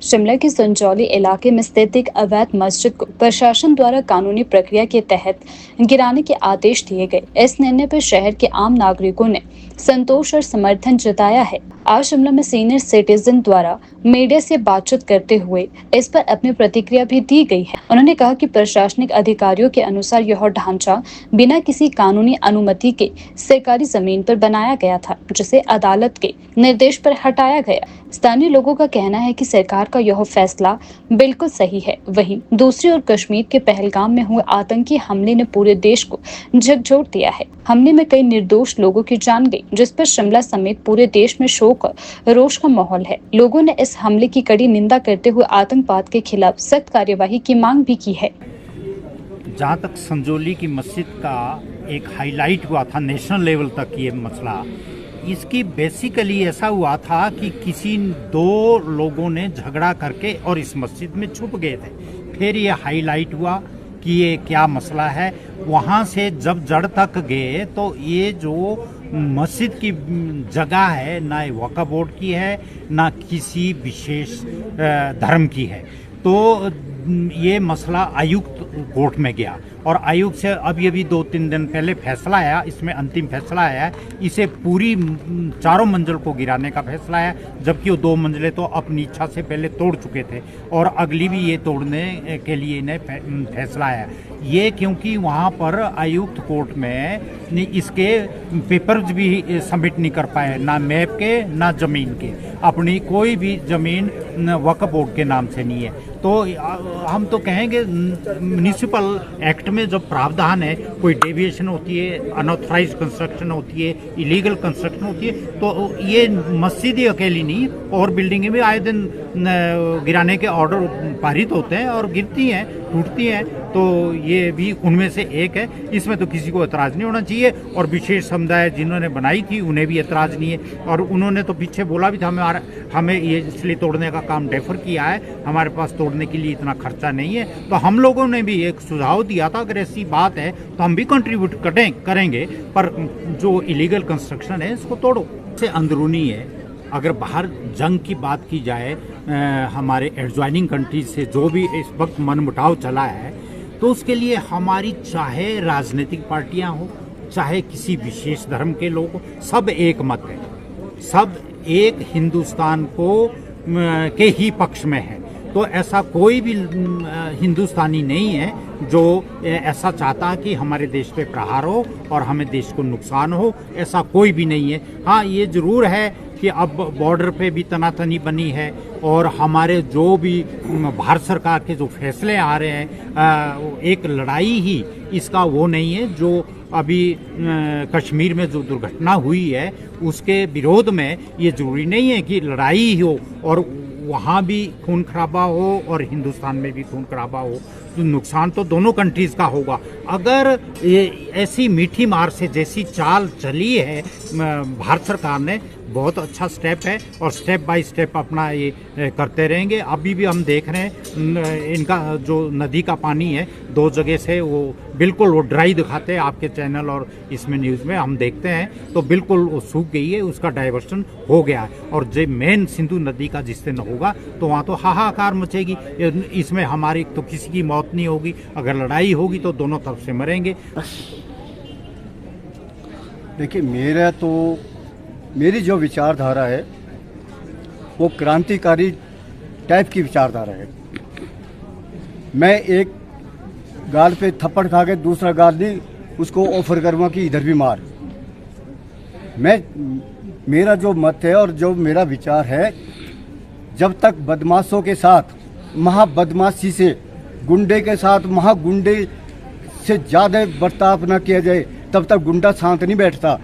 शिमला के संजौली इलाके में स्थित एक अवैध मस्जिद को प्रशासन द्वारा कानूनी प्रक्रिया के तहत गिराने के आदेश दिए गए। इस निर्णय पर शहर के आम नागरिकों ने संतोष और समर्थन जताया है। आज शिमला में सीनियर सिटीजन द्वारा मीडिया से बातचीत करते हुए इस पर अपनी प्रतिक्रिया भी दी गई है। उन्होंने कहा कि प्रशासनिक अधिकारियों के अनुसार यह ढांचा बिना किसी कानूनी अनुमति के सरकारी जमीन पर बनाया गया था, जिसे अदालत के निर्देश पर हटाया गया। स्थानीय लोगों का कहना है कि सरकार का यह फैसला बिल्कुल सही है। वहीं दूसरी ओर कश्मीर के पहलगाम में हुए आतंकी हमले ने पूरे देश को झकझोर दिया है। हमले में कई निर्दोष लोगों की जान गई, जिस पर शिमला समेत पूरे देश में शोक और रोष का माहौल है। लोगों ने इस हमले की कड़ी निंदा करते हुए आतंकवाद के खिलाफ सख्त कार्यवाही की मांग भी की है। जहाँ तक संजौली की मस्जिद का एक हाईलाइट हुआ था नेशनल लेवल तक, ये मसला इसकी बेसिकली ऐसा हुआ था कि किसी दो लोगों ने झगड़ा करके और इस मस्जिद में छुप गए थे। फिर ये हाईलाइट हुआ कि ये क्या मसला है। वहाँ से जब जड़ तक गए तो ये जो मस्जिद की जगह है ना ये वक्फ बोर्ड की है ना किसी विशेष धर्म की है। तो ये मसला आयुक्त कोर्ट में गया और आयुक्त से अभी 2-3 दिन पहले फैसला आया, इसमें अंतिम फैसला आया। इसे पूरी 4 मंजिल को गिराने का फैसला आया, जबकि वो 2 मंजिलें तो अपनी इच्छा से पहले तोड़ चुके थे और अगली भी ये तोड़ने के लिए इन्हें फैसला आया। ये क्योंकि वहाँ पर आयुक्त कोर्ट में इसके पेपर्स भी सबमिट नहीं कर पाए, ना मैप के ना ज़मीन के। अपनी कोई भी ज़मीन वक्फ बोर्ड के नाम से नहीं है। तो हम तो कहेंगे म्यूनिसिपल एक्ट में जो प्रावधान है, कोई डेविएशन होती है, अनऑथराइज्ड कंस्ट्रक्शन होती है, इलीगल कंस्ट्रक्शन होती है, तो ये मस्जिद ही अकेली नहीं और बिल्डिंगें भी आए दिन गिराने के ऑर्डर पारित होते हैं और गिरती हैं, टूटती हैं। तो ये भी उनमें से एक है। इसमें तो किसी को एतराज़ नहीं होना चाहिए और विशेष समुदाय जिन्होंने बनाई थी उन्हें भी एतराज़ नहीं है। और उन्होंने तो पीछे बोला भी था हमें ये इसलिए तोड़ने का काम डेफर किया है, हमारे पास तोड़ने के लिए इतना खर्चा नहीं है। तो हम लोगों ने भी एक सुझाव दिया था, अगर ऐसी बात है तो हम भी कंट्रीब्यूट करेंगे, पर जो इलीगल कंस्ट्रक्शन है इसको तोड़ो। से अंदरूनी है। अगर बाहर जंग की बात की जाए, हमारे एडजॉइनिंग कंट्रीज से जो भी इस वक्त मनमुटाव चला है, तो उसके लिए हमारी चाहे राजनीतिक पार्टियां हो, चाहे किसी विशेष धर्म के लोग हो, सब एक मत है, सब एक हिंदुस्तान को के ही पक्ष में है। तो ऐसा कोई भी हिंदुस्तानी नहीं है जो ऐसा चाहता कि हमारे देश पे प्रहार हो और हमें देश को नुकसान हो। ऐसा कोई भी नहीं है। हाँ, ये ज़रूर है कि अब बॉर्डर पे भी तनातनी बनी है और हमारे जो भी भारत सरकार के जो फैसले आ रहे हैं, एक लड़ाई ही इसका वो नहीं है। जो अभी कश्मीर में जो दुर्घटना हुई है उसके विरोध में ये जरूरी नहीं है कि लड़ाई हो और वहाँ भी खून खराबा हो और हिंदुस्तान में भी खून खराबा हो। तो नुकसान तो दोनों कंट्रीज़ का होगा। अगर ये ऐसी मीठी मार से जैसी चाल चली है भारत सरकार ने, बहुत अच्छा स्टेप है और स्टेप बाय स्टेप अपना ये करते रहेंगे। अभी भी हम देख रहे हैं इनका जो नदी का पानी है 2 जगह से वो बिल्कुल वो ड्राई दिखाते हैं आपके चैनल और इसमें न्यूज़ में हम देखते हैं, तो बिल्कुल वो सूख गई है, उसका डाइवर्शन हो गया है। और जो मेन सिंधु नदी का जिस दिन होगा तो वहाँ तो हाहाकार मचेगी। इसमें हमारी तो किसी की मौत नहीं होगी, अगर लड़ाई होगी तो दोनों तरफ से मरेंगे। देखिए, मेरी जो विचारधारा है वो क्रांतिकारी टाइप की विचारधारा है। मैं एक गाल पे थप्पड़ खा के दूसरा गाल नहीं उसको ऑफर करूँगा कि इधर भी मार। मेरा जो मत है और जो मेरा विचार है, जब तक बदमाशों के साथ महाबदमाशी से, गुंडे के साथ महागुंडे से ज़्यादा बर्ताव न किया जाए, तब तक गुंडा शांत नहीं बैठता।